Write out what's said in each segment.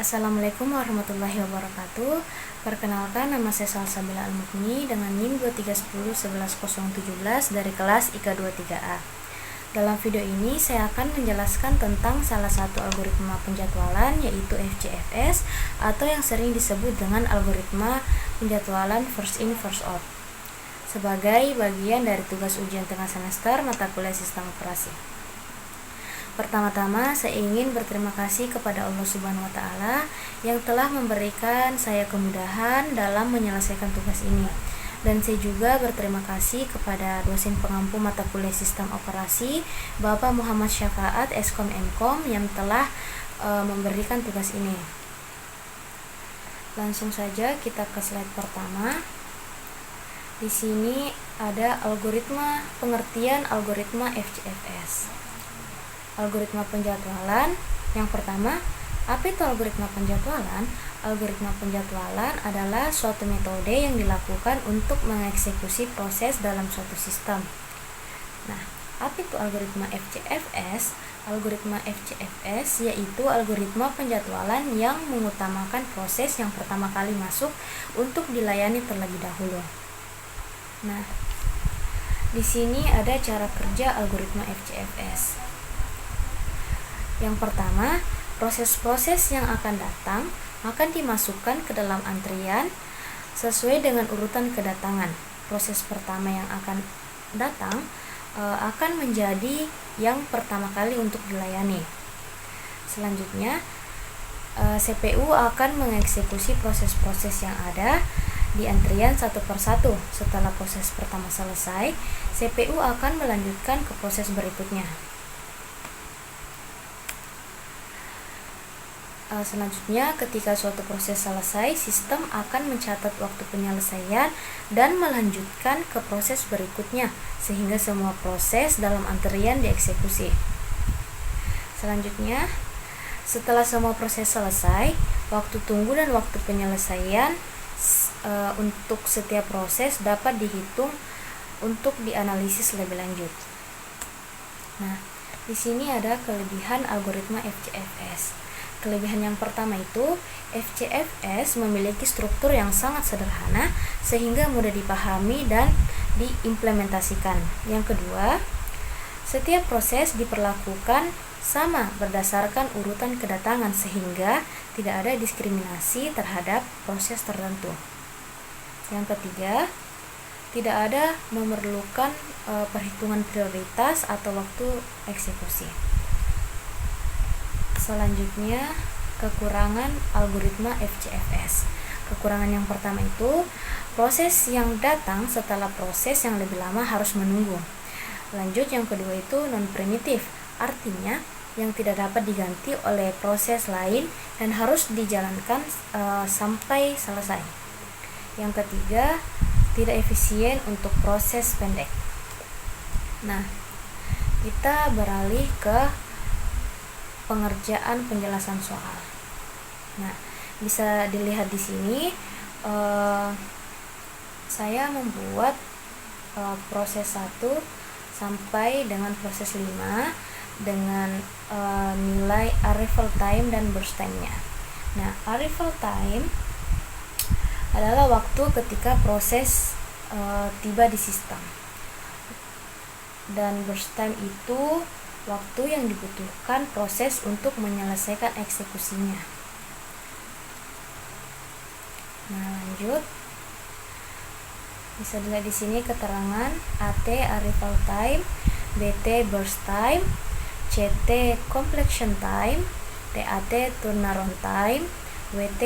Assalamualaikum warahmatullahi wabarakatuh. Perkenalkan, nama saya Salsabila Al-Mukni dengan NIM 2310111017 dari kelas IKA 23A. Dalam video ini saya akan menjelaskan tentang salah satu algoritma penjadwalan, yaitu FCFS atau yang sering disebut dengan algoritma penjadwalan first in first out, sebagai bagian dari tugas ujian tengah semester mata kuliah sistem operasi. Pertama-tama saya ingin berterima kasih kepada Allah Subhanahu wa Ta'ala yang telah memberikan saya kemudahan dalam menyelesaikan tugas ini. Dan saya juga berterima kasih kepada dosen pengampu mata kuliah sistem operasi Bapak Muhammad Syafaat Eskom Mkom yang telah memberikan tugas ini. Langsung saja kita ke slide pertama. Di sini ada algoritma pengertian algoritma FCFS. Algoritma penjadwalan yang pertama, apa itu algoritma penjadwalan? Algoritma penjadwalan adalah suatu metode yang dilakukan untuk mengeksekusi proses dalam suatu sistem. Nah, apa itu algoritma FCFS? Algoritma FCFS yaitu algoritma penjadwalan yang mengutamakan proses yang pertama kali masuk untuk dilayani terlebih dahulu. Nah, di sini ada cara kerja algoritma FCFS. Yang pertama, proses-proses yang akan datang akan dimasukkan ke dalam antrian sesuai dengan urutan kedatangan. Proses pertama yang akan datang akan menjadi yang pertama kali untuk dilayani. Selanjutnya, CPU akan mengeksekusi proses-proses yang ada di antrian satu persatu. Setelah proses pertama selesai, CPU akan melanjutkan ke proses berikutnya. Selanjutnya, ketika suatu proses selesai, sistem akan mencatat waktu penyelesaian dan melanjutkan ke proses berikutnya, sehingga semua proses dalam antrian dieksekusi. Selanjutnya, setelah semua proses selesai, waktu tunggu dan waktu penyelesaian untuk setiap proses dapat dihitung untuk dianalisis lebih lanjut. Nah, di sini ada kelebihan algoritma FCFS. Kelebihan yang pertama itu, FCFS memiliki struktur yang sangat sederhana sehingga mudah dipahami dan diimplementasikan. Yang kedua, setiap proses diperlakukan sama berdasarkan urutan kedatangan sehingga tidak ada diskriminasi terhadap proses tertentu. Yang ketiga, tidak ada memerlukan perhitungan prioritas atau waktu eksekusi. Selanjutnya, kekurangan algoritma FCFS. Kekurangan yang pertama itu, proses yang datang setelah proses yang lebih lama harus menunggu. Lanjut, yang kedua itu non-primitif, artinya yang tidak dapat diganti oleh proses lain dan harus dijalankan sampai selesai. Yang ketiga, tidak efisien untuk proses pendek. Nah, kita beralih ke pengerjaan penjelasan soal. Nah, bisa dilihat di sini saya membuat proses 1 sampai dengan proses 5 dengan nilai arrival time dan burst time-nya. Nah, arrival time adalah waktu ketika proses tiba di sistem. Dan burst time itu waktu yang dibutuhkan proses untuk menyelesaikan eksekusinya. Nah, lanjut. Bisa dilihat di sini keterangan AT arrival time, BT burst time, CT completion time, TAT turnaround time, WT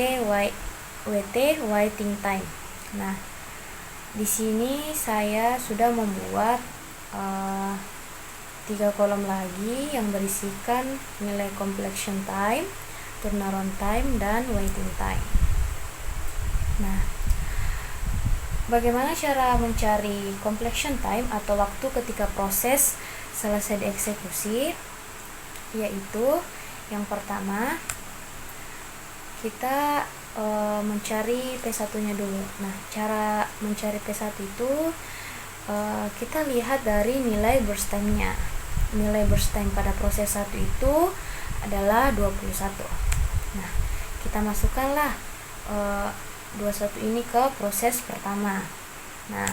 waiting time. Nah, di sini saya sudah membuat 3 kolom lagi yang berisikan nilai completion time, turnaround time, dan waiting time. Nah, bagaimana cara mencari completion time atau waktu ketika proses selesai dieksekusi? Yaitu yang pertama, kita mencari P1-nya dulu. Nah, cara mencari P1 itu kita lihat dari nilai burst time-nya. Nilai burst time pada proses 1 itu adalah 21. Nah, kita masukkanlah 21 ini ke proses pertama. Nah,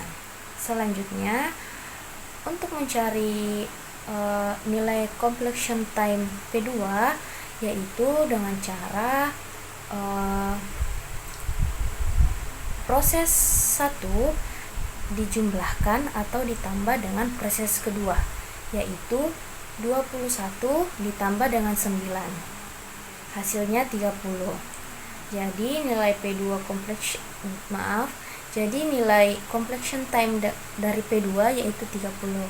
selanjutnya untuk mencari nilai completion time P2 yaitu dengan cara proses 1 dijumlahkan atau ditambah dengan proses kedua, yaitu 21 ditambah dengan 9, hasilnya 30. Jadi nilai P2 jadi nilai completion time dari P2 yaitu 30.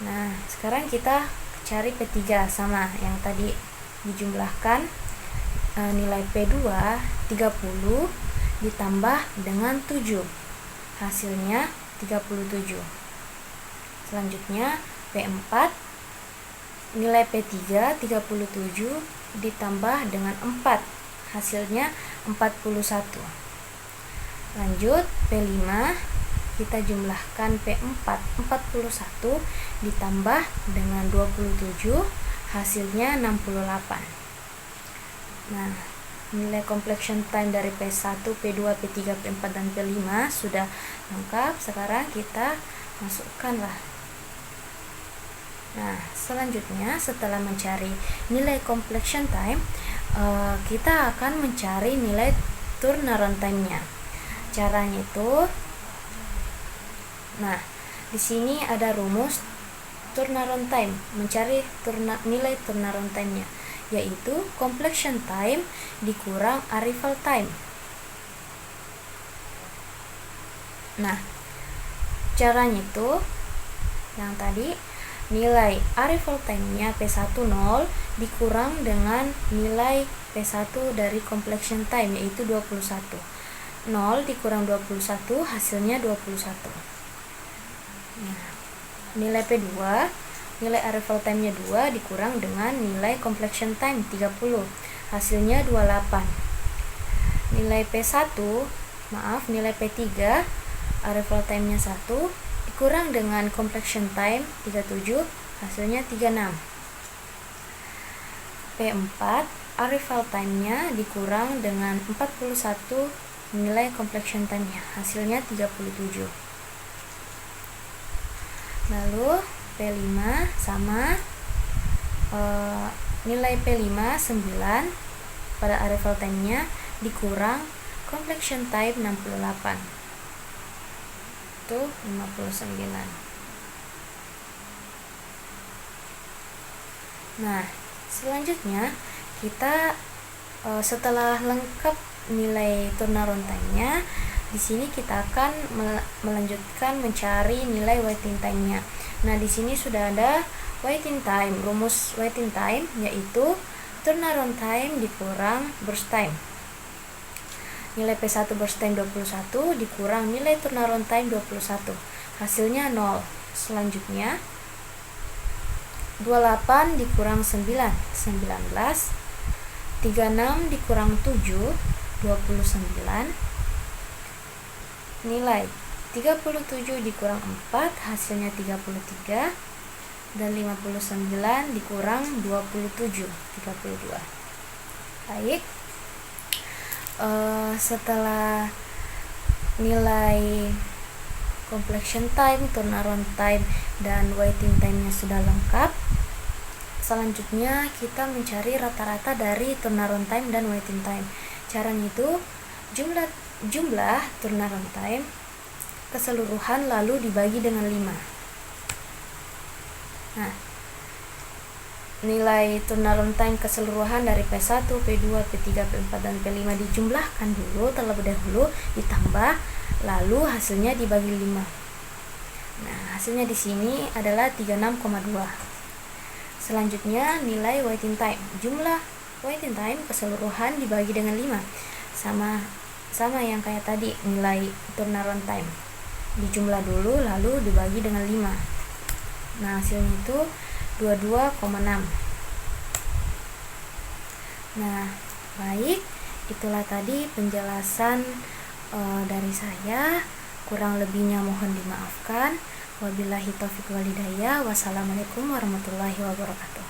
Nah, sekarang kita cari P3 sama yang tadi dijumlahkan, nilai P2 30 ditambah dengan 7, hasilnya 37. Selanjutnya P4, nilai P3 37 ditambah dengan 4, hasilnya 41. Lanjut P5, kita jumlahkan P4 41 ditambah dengan 27, hasilnya 68. Nah, nilai completion time dari P1, P2, P3, P4, dan P5 sudah lengkap. Sekarang kita masukkanlah. Nah, selanjutnya setelah mencari nilai completion time, kita akan mencari nilai turnaround time-nya. Caranya itu, nah, di sini ada rumus turnaround time, mencari nilai turnaround time-nya, yaitu completion time dikurang arrival time. Nah, caranya itu yang tadi, nilai arrival time-nya P1 0 dikurang dengan nilai P1 dari completion time, yaitu 21. 0 dikurang 21, hasilnya 21. Nah, nilai P2, nilai arrival time-nya 2 dikurang dengan nilai completion time 30, hasilnya 28. Nilai nilai P3, arrival time-nya 1 dikurang dengan completion time 37, hasilnya 36. P4, arrival time-nya dikurang dengan 41 nilai completion time-nya, hasilnya 37. Lalu P5 sama nilai P5 9 pada arrival time-nya dikurang completion time 68, itu 59. Nah, selanjutnya kita setelah lengkap nilai turnaround time-nya, di sini kita akan melanjutkan mencari nilai waiting time-nya. Nah, di sini sudah ada waiting time. Rumus waiting time yaitu turnaround time dikurang burst time. Nilai P1 burst time 21 dikurang nilai turnaround time 21, hasilnya 0. Selanjutnya 28 dikurang 9, 19. 36 dikurang 7, 29. Nilai 37 dikurang 4, hasilnya 33. Dan 59 dikurang 27, 32. Baik, setelah nilai completion time, turnaround time, dan waiting time-nya sudah lengkap, selanjutnya kita mencari rata-rata dari turnaround time dan waiting time. Caranya itu jumlah turnaround time keseluruhan lalu dibagi dengan 5. Nah, nilai turnaround time keseluruhan dari P1, P2, P3, P4, dan P5 dijumlahkan dulu terlebih dahulu, ditambah, lalu hasilnya dibagi 5. Nah, hasilnya di sini adalah 36,2. Selanjutnya nilai waiting time. Jumlah waiting time keseluruhan dibagi dengan 5. Sama yang kayak tadi, nilai turnaround time. Dijumlah dulu lalu dibagi dengan 5. Nah, hasilnya itu 22,6. Nah, baik, itulah tadi penjelasan dari saya. Kurang lebihnya mohon dimaafkan. Wabillahi taufiq wal hidayah. Wassalamualaikum warahmatullahi wabarakatuh.